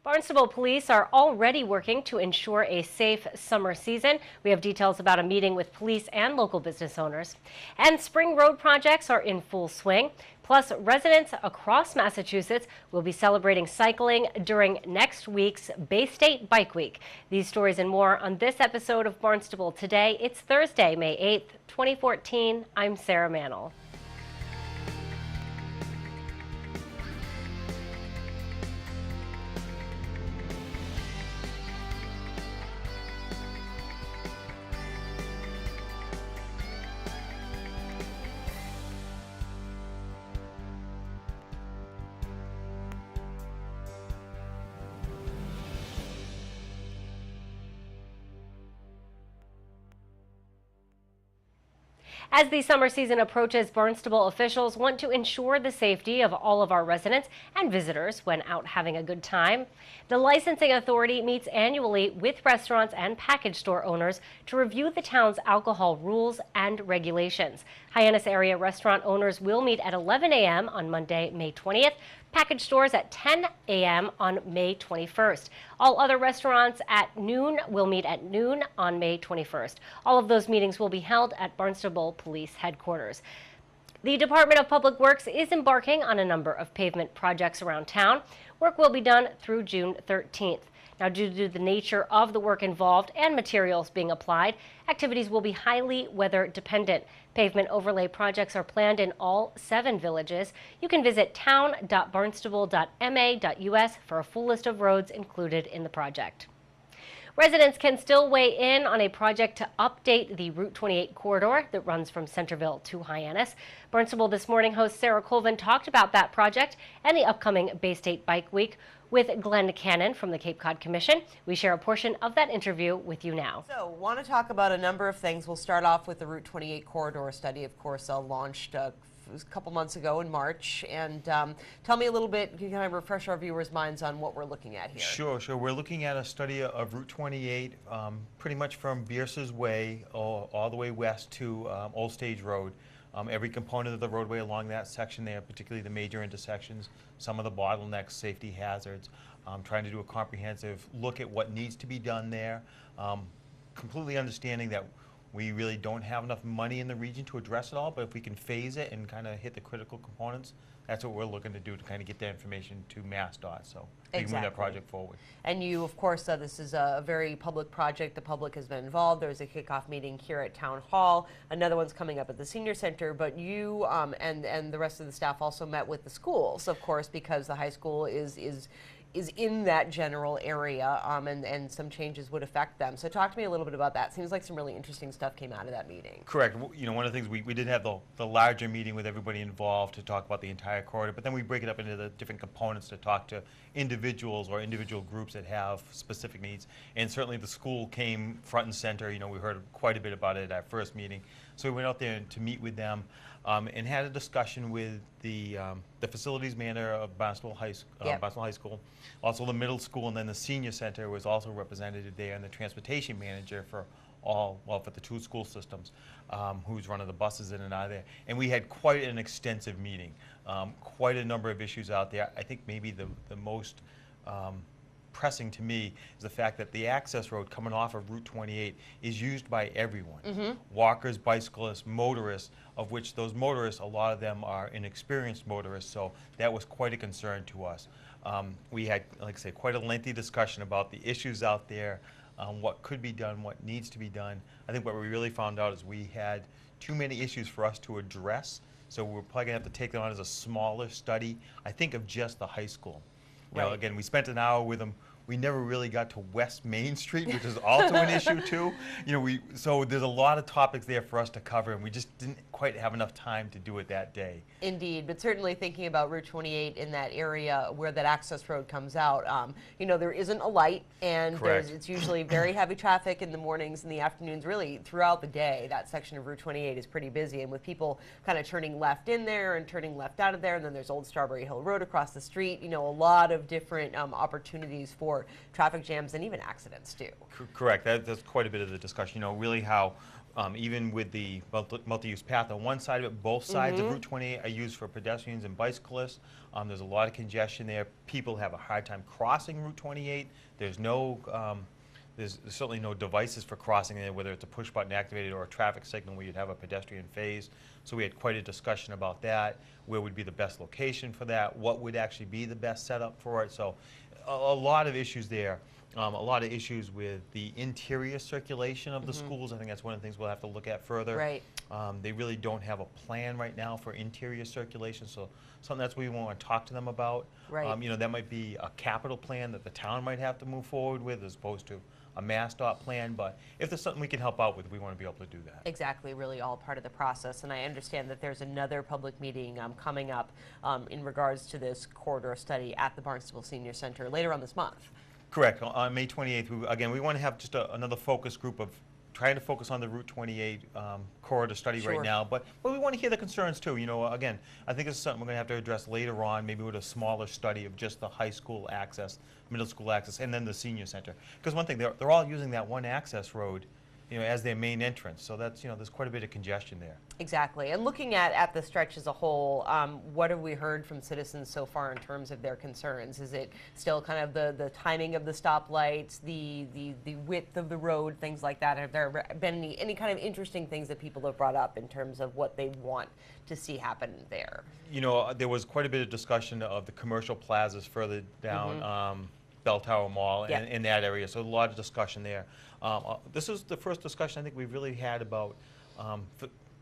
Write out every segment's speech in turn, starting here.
Barnstable police are already working to ensure a safe summer season. We have details about a meeting with police and local business owners. And spring road projects are in full swing. Plus, residents across Massachusetts will be celebrating cycling during next week's Bay State Bike Week. These stories and more on this episode of Barnstable Today. It's Thursday, May 8th, 2014. I'm Sarah Mantle. As the summer season approaches, Barnstable officials want to ensure the safety of all of our residents and visitors when out having a good time. The licensing authority meets annually with restaurants and package store owners to review the town's alcohol rules and regulations. Hyannis area restaurant owners will meet at 11 a.m. on Monday, May 20th. Package stores at 10 a.m. on May 21st. All other restaurants at noon will meet at noon on May 21st. All of those meetings will be held at Barnstable Police Headquarters. The Department of Public Works is embarking on a number of pavement projects around town. Work will be done through June 13th. Now, due to the nature of the work involved and materials being applied, activities will be highly weather dependent. Pavement overlay projects are planned in all 7 villages. You can visit town.barnstable.ma.us for a full list of roads included in the project. Residents can still weigh in on a project to update the Route 28 corridor that runs from Centerville to Hyannis. Barnstable This Morning host Sarah Colvin talked about that project and the upcoming Bay State Bike Week with Glenn Cannon from the Cape Cod Commission. We share a portion of that interview with you now. So, want to talk about a number of things. We'll start off with the Route 28 corridor study, of course, launched a couple months ago in March. And tell me a little bit, can you kind of refresh our viewers' minds on what we're looking at here? Sure. We're looking at a study of Route 28, pretty much from Bierce's Way all the way west to Old Stage Road. Every component of the roadway along that section there, particularly the major intersections, some of the bottlenecks, safety hazards, trying to do a comprehensive look at what needs to be done there, completely understanding that we really don't have enough money in the region to address it all, but if we can phase it and kind of hit the critical components, that's what we're looking to do to kind of get that information to MassDOT, so we can move that project forward. And you, of course, this is a very public project. The public has been involved. There's a kickoff meeting here at Town Hall. Another one's coming up at the Senior Center, but you and the rest of the staff also met with the schools, of course, because the high school is in that general area, and some changes would affect them. So talk to me a little bit about that. Seems like some really interesting stuff came out of that meeting. Correct. You know, one of the things we did have the larger meeting with everybody involved to talk about the entire corridor, but then we break it up into the different components to talk to individuals or individual groups that have specific needs. And certainly the school came front and center. You know, we heard quite a bit about it at our first meeting. So we went out there to meet with them and had a discussion with the facilities manager of Barnstable High School, also the middle school, and then the senior center was also represented there, and the transportation manager for for the 2 school systems, who's running the buses in and out of there. And we had quite an extensive meeting, quite a number of issues out there. I think maybe the most pressing to me is the fact that the access road coming off of Route 28 is used by everyone. Walkers, bicyclists, motorists, of which those motorists, a lot of them are inexperienced motorists, so that was quite a concern to us. We had, like I say, quite a lengthy discussion about the issues out there, what could be done, what needs to be done. I think what we really found out is we had too many issues for us to address, so we're probably going to have to take them on as a smaller study, I think, of just the high school. You know, again, we spent an hour with them. We never really got to West Main Street, which is also an issue too. You know, so there's a lot of topics there for us to cover, and we just didn't quite have enough time to do it that day. Indeed, but certainly thinking about Route 28 in that area where that access road comes out, you know, there isn't a light, and it's usually very heavy traffic in the mornings and the afternoons, really throughout the day. That section of Route 28 is pretty busy, and with people kind of turning left in there and turning left out of there, and then there's Old Strawberry Hill Road across the street, you know, a lot of different opportunities for traffic jams and even accidents too. Correct. That's quite a bit of the discussion. You know, really how Even with the multi-use path on one side of it, both sides of Route 28 are used for pedestrians and bicyclists. There's a lot of congestion there. People have a hard time crossing Route 28. There's certainly no devices for crossing there, whether it's a push button activated or a traffic signal where you'd have a pedestrian phase. So we had quite a discussion about that. Where would be the best location for that? What would actually be the best setup for it? So a lot of issues there. A lot of issues with the interior circulation of the schools. I think that's one of the things we'll have to look at further. Right. They really don't have a plan right now for interior circulation, so something that's what we want to talk to them about. Right. You know, that might be a capital plan that the town might have to move forward with as opposed to a MassDOT plan, but if there's something we can help out with, we want to be able to do that. Exactly, really all part of the process. And I understand that there's another public meeting coming up in regards to this corridor study at the Barnstable Senior Center later on this month. Correct. On May 28th, we want to have just another focus group of trying to focus on the Route 28 corridor study right now, but we want to hear the concerns too. You know, again, I think this is something we're going to have to address later on, maybe with a smaller study of just the high school access, middle school access, and then the senior center. Because one thing, they're all using that one access road, you know, as their main entrance. So that's, you know, there's quite a bit of congestion there. Exactly. And looking at the stretch as a whole, what have we heard from citizens so far in terms of their concerns? Is it still kind of the timing of the stoplights, the width of the road, things like that? Have there been any kind of interesting things that people have brought up in terms of what they want to see happen there? You know, there was quite a bit of discussion of the commercial plazas further down Bell Tower Mall and in that area, so a lot of discussion there. This is the first discussion I think we've really had about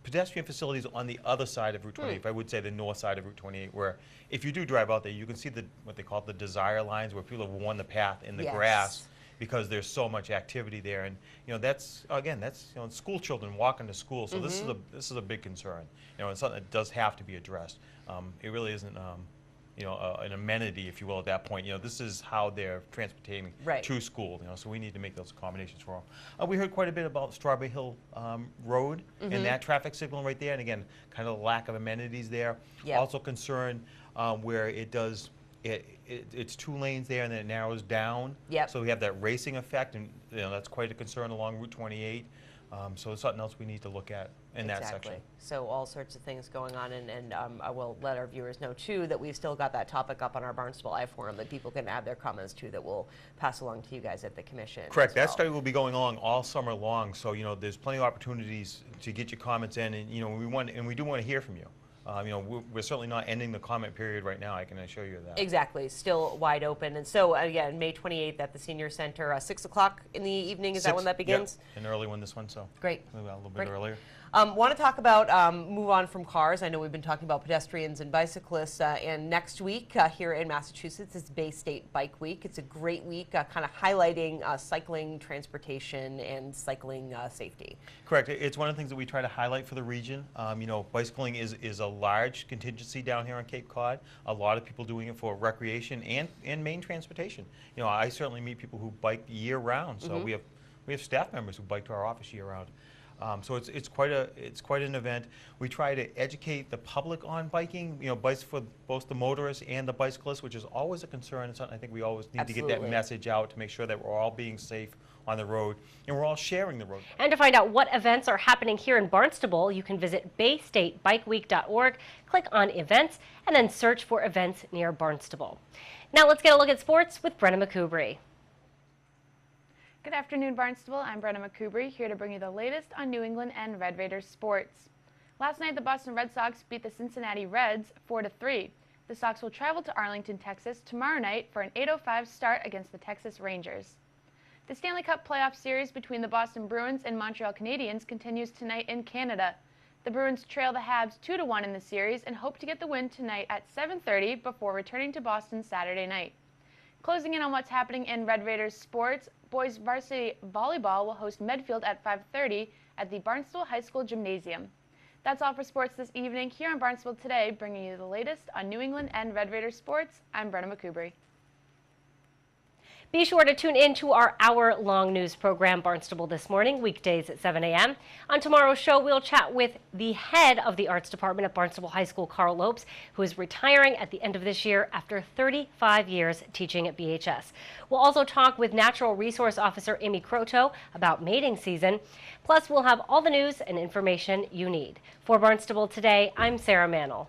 pedestrian facilities on the other side of Route 28, if I would say the north side of Route 28, where if you do drive out there, you can see what they call the desire lines, where people have worn the path in the grass because there's so much activity there. And you know, that's you know, school children walking to school, so this is a big concern. You know, it's something that does have to be addressed. It really isn't you know, an amenity, if you will, at that point. You know, this is how they're transporting to school, you know, so we need to make those accommodations for them. We heard quite a bit about Strawberry Hill Road and that traffic signal right there, and again, kind of the lack of amenities there. Also concerned where it's 2 lanes there and then it narrows down. So we have that racing effect, and you know, that's quite a concern along Route 28. So it's something else we need to look at in that section. So all sorts of things going on, and I will let our viewers know too that we've still got that topic up on our Barnstable iForum that people can add their comments to, that we'll pass along to you guys at the commission. Correct. That study will be going along all summer long, so you know, there's plenty of opportunities to get your comments in, and you know, we do want to hear from you. You know, we're certainly not ending the comment period right now, I can assure you of that. Exactly, still wide open. And so, again, May 28th at the Senior Center, 6 o'clock in the evening, is that when that begins? An early one, this one, so. Great. Maybe a little bit earlier. Want to talk about move on from cars. I know we've been talking about pedestrians and bicyclists, and next week here in Massachusetts is Bay State Bike Week. It's a great week, kind of highlighting cycling, transportation, and cycling safety. Correct. It's one of the things that we try to highlight for the region. You know, bicycling is a large contingency down here on Cape Cod. A lot of people doing it for recreation and main transportation. You know, I certainly meet people who bike year round. So we have staff members who bike to our office year round. So it's quite an event. We try to educate the public on biking, you know, for both the motorists and the bicyclists, which is always a concern. It's something I think we always need to get that message out to make sure that we're all being safe on the road and we're all sharing the road. And to find out what events are happening here in Barnstable, you can visit baystatebikeweek.org, click on events, and then search for events near Barnstable. Now let's get a look at sports with Brenna McCubry. Good afternoon, Barnstable. I'm Brenna McCubry, here to bring you the latest on New England and Red Raiders sports. Last night, the Boston Red Sox beat the Cincinnati Reds 4-3. The Sox will travel to Arlington, Texas tomorrow night for an 8:05 start against the Texas Rangers. The Stanley Cup playoff series between the Boston Bruins and Montreal Canadiens continues tonight in Canada. The Bruins trail the Habs 2-1 in the series and hope to get the win tonight at 7:30 before returning to Boston Saturday night. Closing in on what's happening in Red Raiders sports, boys varsity volleyball will host Medfield at 5:30 at the Barnstable High School Gymnasium. That's all for sports this evening here on Barnstable Today, bringing you the latest on New England and Red Raiders sports. I'm Brenna McCubry. Be sure to tune in to our hour-long news program, Barnstable This Morning, weekdays at 7 a.m. On tomorrow's show, we'll chat with the head of the arts department at Barnstable High School, Carl Lopes, who is retiring at the end of this year after 35 years teaching at BHS. We'll also talk with Natural Resource Officer Amy Croto about mating season. Plus, we'll have all the news and information you need. For Barnstable Today, I'm Sarah Mannel.